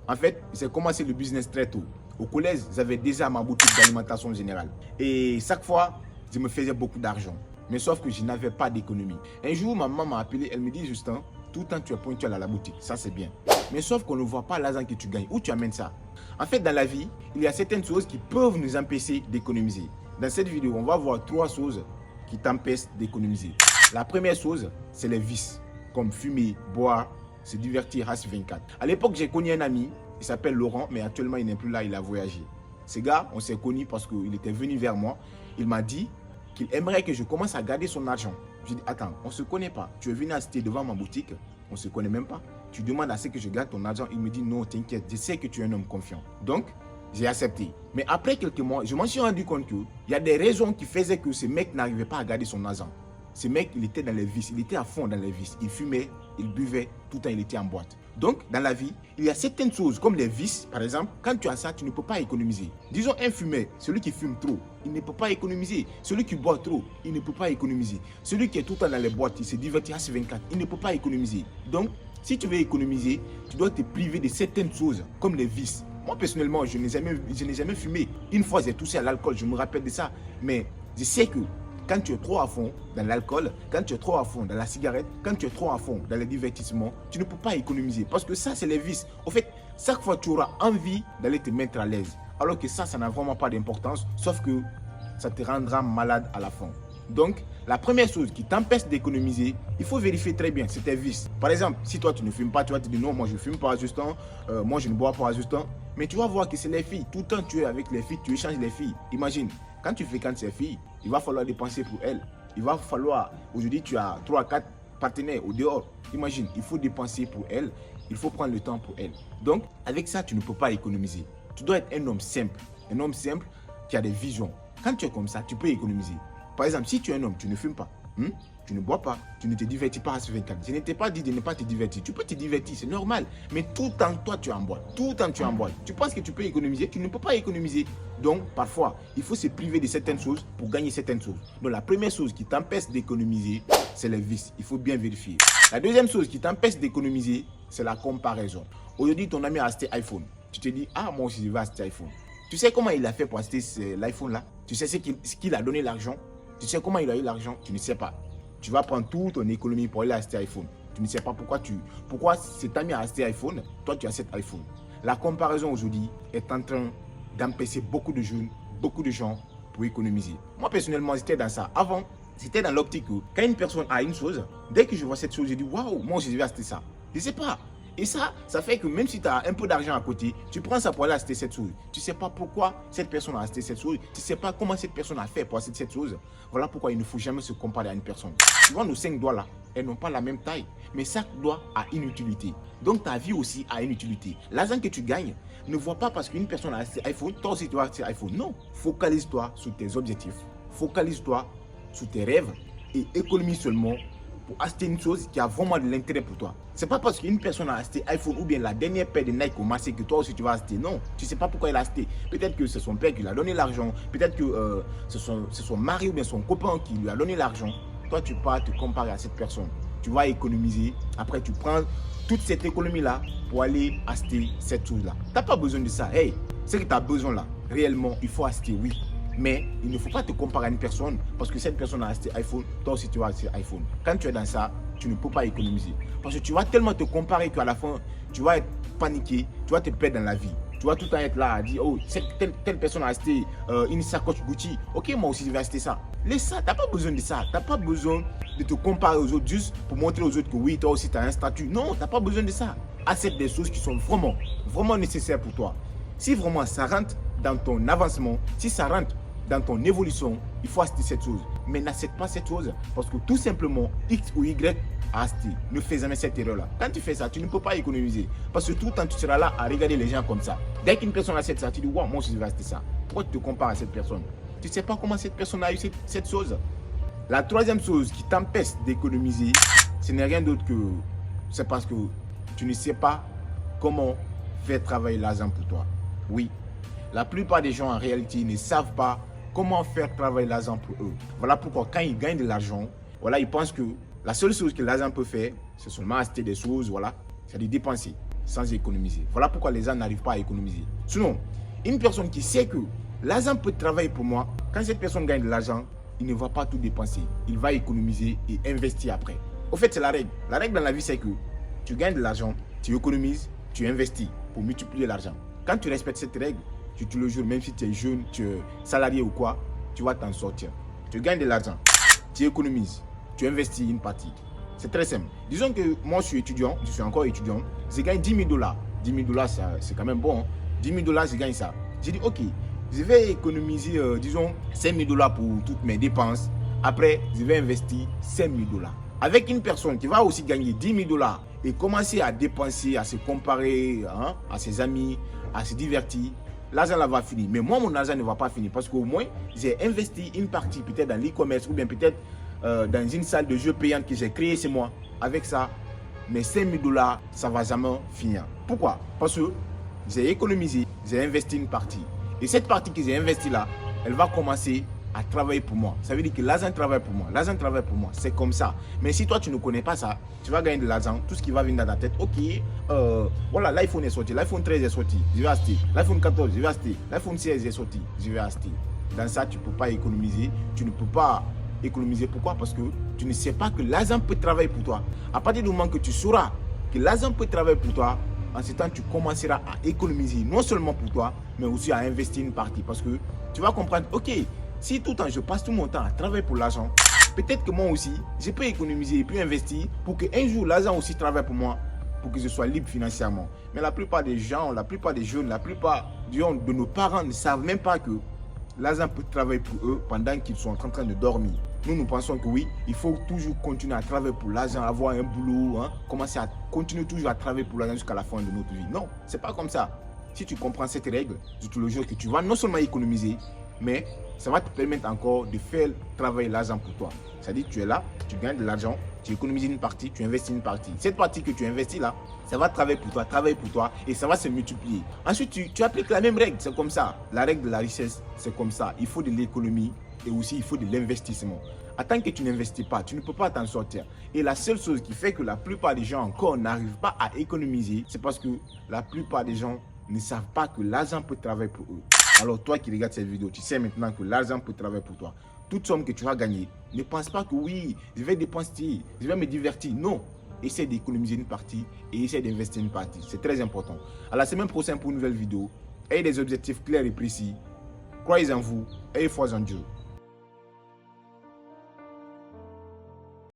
En fait, j'ai commencé le business très tôt. Au collège, j'avais déjà ma boutique d'alimentation générale. Et chaque fois, je me faisais beaucoup d'argent. Mais sauf que je n'avais pas d'économie. Un jour, ma maman m'a appelé, elle me dit, Justin, tout le temps tu es ponctuel à la boutique, ça c'est bien. Mais sauf qu'on ne voit pas l'argent que tu gagnes. Où tu amènes ça? En fait, dans la vie, il y a certaines choses qui peuvent nous empêcher d'économiser. Dans cette vidéo, on va voir 3 choses qui t'empêchent d'économiser. La première chose, c'est les vices, comme fumer, boire, se divertir H24. À l'époque, j'ai connu un ami, il s'appelle Laurent, mais actuellement, il n'est plus là, il a voyagé. Ce gars, on s'est connus parce qu'il était venu vers moi. Il m'a dit qu'il aimerait que je commence à garder son argent. Je lui ai dit, attends, on ne se connaît pas. Tu es venu acheter devant ma boutique, on ne se connaît même pas. Tu demandes à ce que je garde ton argent. Il me dit, non, t'inquiète, je sais que tu es un homme confiant. Donc, j'ai accepté. Mais après quelques mois, je m'en suis rendu compte qu'il y a des raisons qui faisaient que ce mec n'arrivait pas à garder son argent. Ce mec, il était dans les vices, il était à fond dans les vices. Il fumait, il buvait, tout le temps il était en boîte. Donc, dans la vie, il y a certaines choses comme les vices, par exemple, quand tu as ça, tu ne peux pas économiser. Disons un fumeur, celui qui fume trop, il ne peut pas économiser. Celui qui boit trop, il ne peut pas économiser. Celui qui est tout le temps dans les boîtes, il se divertit à H24, il ne peut pas économiser. Donc, si tu veux économiser, tu dois te priver de certaines choses comme les vices. Moi, personnellement, je n'ai jamais fumé. Une fois, j'ai touché à l'alcool, je me rappelle de ça. Mais je sais que quand tu es trop à fond dans l'alcool, quand tu es trop à fond dans la cigarette, quand tu es trop à fond dans les divertissements, tu ne peux pas économiser. Parce que ça, c'est les vices. En fait, chaque fois, tu auras envie d'aller te mettre à l'aise. Alors que ça n'a vraiment pas d'importance, sauf que ça te rendra malade à la fin. Donc, la première chose qui t'empêche d'économiser, il faut vérifier très bien, c'est tes vices. Par exemple, si toi, tu ne fumes pas, tu vas te dire non, moi, je ne fume pas, Justin, moi, je ne bois pas, Justin. Mais tu vas voir que c'est les filles. Tout le temps, tu es avec les filles, tu échanges les filles. Imagine, quand tu fréquentes ces filles, il va falloir dépenser pour elles. Il va falloir, aujourd'hui, tu as 3 à 4 partenaires au dehors. Imagine, il faut dépenser pour elles, il faut prendre le temps pour elles. Donc, avec ça, tu ne peux pas économiser. Tu dois être un homme simple qui a des visions. Quand tu es comme ça, tu peux économiser. Par exemple, si tu es un homme, tu ne fumes pas, tu ne bois pas, tu ne te divertis pas à H24. Je ne t'ai pas dit de ne pas te divertir. Tu peux te divertir, c'est normal. Mais tout le temps, toi, tu es en boîte. Tout le temps, tu es en boîte. Tu penses que tu peux économiser, tu ne peux pas économiser. Donc, parfois, il faut se priver de certaines choses pour gagner certaines choses. Donc, la première chose qui t'empêche d'économiser, c'est les vices. Il faut bien vérifier. La deuxième chose qui t'empêche d'économiser, c'est la comparaison. Aujourd'hui, ton ami a acheté iPhone. Tu te dis, ah, moi aussi, je vais acheter iPhone. Tu sais comment il a fait pour acheter l'iPhone là? Tu sais ce qu'il a donné l'argent? Tu sais comment il a eu l'argent? Tu ne sais pas. Tu vas prendre toute ton économie pour aller acheter iPhone. Tu ne sais pas pourquoi cet ami a acheté iPhone, toi tu achètes iPhone. La comparaison aujourd'hui est en train d'empêcher beaucoup de jeunes, beaucoup de gens pour économiser. Moi personnellement, j'étais dans ça. Avant, c'était dans l'optique où quand une personne a une chose, dès que je vois cette chose, je dis waouh, moi aussi je vais acheter ça. Je ne sais pas. Et ça fait que même si tu as un peu d'argent à côté, tu prends ça pour aller acheter cette chose. Tu ne sais pas pourquoi cette personne a acheté cette chose. Tu ne sais pas comment cette personne a fait pour acheter cette chose. Voilà pourquoi il ne faut jamais se comparer à une personne. Tu vois, nos 5 doigts là, elles n'ont pas la même taille. Mais chaque doigt a une utilité. Donc ta vie aussi a une utilité. L'argent que tu gagnes, ne vois pas parce qu'une personne a acheté iPhone, toi aussi tu vas acheter iPhone. Non, focalise-toi sur tes objectifs. Focalise-toi sur tes rêves et économise seulement pour acheter une chose qui a vraiment de l'intérêt pour toi. C'est pas parce qu'une personne a acheté iPhone ou bien la dernière paire de Nike au marché que toi aussi tu vas acheter. Non, tu sais pas pourquoi il a acheté. Peut-être que c'est son père qui lui a donné l'argent. Peut-être que c'est son mari ou bien son copain qui lui a donné l'argent. Toi, tu pars te comparer à cette personne. Tu vas économiser. Après, tu prends toute cette économie-là pour aller acheter cette chose-là. Tu n'as pas besoin de ça. Hey, ce que tu as besoin là, réellement, il faut acheter, oui. Mais il ne faut pas te comparer à une personne parce que cette personne a acheté iPhone, toi aussi tu vas acheter iPhone. Quand tu es dans ça, tu ne peux pas économiser. Parce que tu vas tellement te comparer qu'à la fin, tu vas être paniqué, tu vas te perdre dans la vie. Tu vas tout le temps être là à dire, oh, telle personne a acheté une sacoche Gucci. Ok, moi aussi je vais acheter ça. Laisse ça, tu n'as pas besoin de ça. Tu n'as pas besoin de te comparer aux autres juste pour montrer aux autres que oui, toi aussi tu as un statut. Non, tu n'as pas besoin de ça. Achète des choses qui sont vraiment nécessaires pour toi. Si vraiment ça rentre dans ton avancement, si ça rentre dans ton évolution, il faut acheter cette chose. Mais n'achète pas cette chose parce que tout simplement, X ou Y a acheté. Ne fais jamais cette erreur-là. Quand tu fais ça, tu ne peux pas économiser. Parce que tout le temps, tu seras là à regarder les gens comme ça. Dès qu'une personne achète ça, tu dis, wow, moi aussi je vais acheter ça. Pourquoi tu te compares à cette personne? Tu ne sais pas comment cette personne a eu cette chose. La troisième chose qui t'empêche d'économiser, ce n'est rien d'autre que c'est parce que tu ne sais pas comment faire travailler l'argent pour toi. Oui, la plupart des gens en réalité ne savent pas comment faire travailler l'argent pour eux. Voilà pourquoi quand ils gagnent de l'argent, voilà, ils pensent que la seule chose que l'argent peut faire, c'est seulement acheter des choses, voilà, c'est de dépenser. sans économiser. Voilà pourquoi les gens n'arrivent pas à économiser. Sinon, une personne qui sait que l'argent peut travailler pour moi, quand cette personne gagne de l'argent, il ne va pas tout dépenser. Il va économiser et investir après. Au fait, c'est la règle. La règle dans la vie, c'est que tu gagnes de l'argent, tu économises, tu investis pour multiplier l'argent. Quand tu respectes cette règle, tu te le jures, même si tu es jeune, tu es salarié ou quoi, tu vas t'en sortir. Tu gagnes de l'argent, tu économises, tu investis une partie. C'est très simple. Disons que moi, je suis étudiant, je suis encore étudiant, je gagne 10 000 $. 10 000 $, c'est quand même bon. Hein? 10 000 $, je gagne ça. J'ai dit, ok, je vais économiser, disons, 5 000 $ pour toutes mes dépenses. Après, je vais investir 5 000 $. Avec une personne qui va aussi gagner 10 000 $ et commencer à dépenser, à se comparer hein, à ses amis, à se divertir, l'argent là va finir. Mais moi, mon argent ne va pas finir parce qu'au moins, j'ai investi une partie peut-être dans l'e-commerce ou bien peut-être dans une salle de jeux payante que j'ai créée chez moi. Avec ça, mes 5 000 $, ça ne va jamais finir. Pourquoi? Parce que j'ai économisé, j'ai investi une partie. Et cette partie que j'ai investie là, elle va commencer à travailler pour moi. Ça veut dire que l'argent travaille pour moi. L'argent travaille pour moi. C'est comme ça. Mais si toi, tu ne connais pas ça, tu vas gagner de l'argent. Tout ce qui va venir dans ta tête, ok, voilà, l'iPhone est sorti, l'iPhone 13 est sorti, je vais acheter. L'iPhone 14, je vais acheter. L'iPhone 16 est sorti, je vais acheter. Dans ça, tu ne peux pas économiser. Tu ne peux pas économiser. Pourquoi? Parce que tu ne sais pas que l'argent peut travailler pour toi. À partir du moment que tu sauras que l'argent peut travailler pour toi, en ce temps, tu commenceras à économiser, non seulement pour toi, mais aussi à investir une partie. Parce que tu vas comprendre, ok, si tout le temps je passe tout mon temps à travailler pour l'argent, peut-être que moi aussi, je peux économiser et puis investir pour qu'un jour l'argent aussi travaille pour moi, pour que je sois libre financièrement. Mais la plupart des gens, la plupart des jeunes, la plupart de nos parents ne savent même pas que l'argent peut travailler pour eux pendant qu'ils sont en train de dormir. Nous pensons que oui, il faut toujours continuer à travailler pour l'argent, avoir un boulot, hein, commencer à continuer toujours à travailler pour l'argent jusqu'à la fin de notre vie. Non, c'est pas comme ça. Si tu comprends cette règle, je te le jure que tu vas non seulement économiser, mais ça va te permettre encore de faire travailler l'argent pour toi. C'est-à-dire tu es là, tu gagnes de l'argent, tu économises une partie, tu investis une partie. Cette partie que tu investis là, ça va travailler pour toi et ça va se multiplier. Ensuite, tu appliques la même règle, c'est comme ça. La règle de la richesse, c'est comme ça. Il faut de l'économie et aussi il faut de l'investissement. Tant que tu n'investis pas, tu ne peux pas t'en sortir. Et la seule chose qui fait que la plupart des gens encore n'arrivent pas à économiser, c'est parce que la plupart des gens ne savent pas que l'argent peut travailler pour eux. Alors toi qui regardes cette vidéo, tu sais maintenant que l'argent peut travailler pour toi. Toute somme que tu vas gagner, ne pense pas que oui, je vais dépenser, je vais me divertir. Non, essaie d'économiser une partie et essaie d'investir une partie. C'est très important. À la semaine prochaine pour une nouvelle vidéo. Ayez des objectifs clairs et précis. Croyez en vous, ayez foi en Dieu.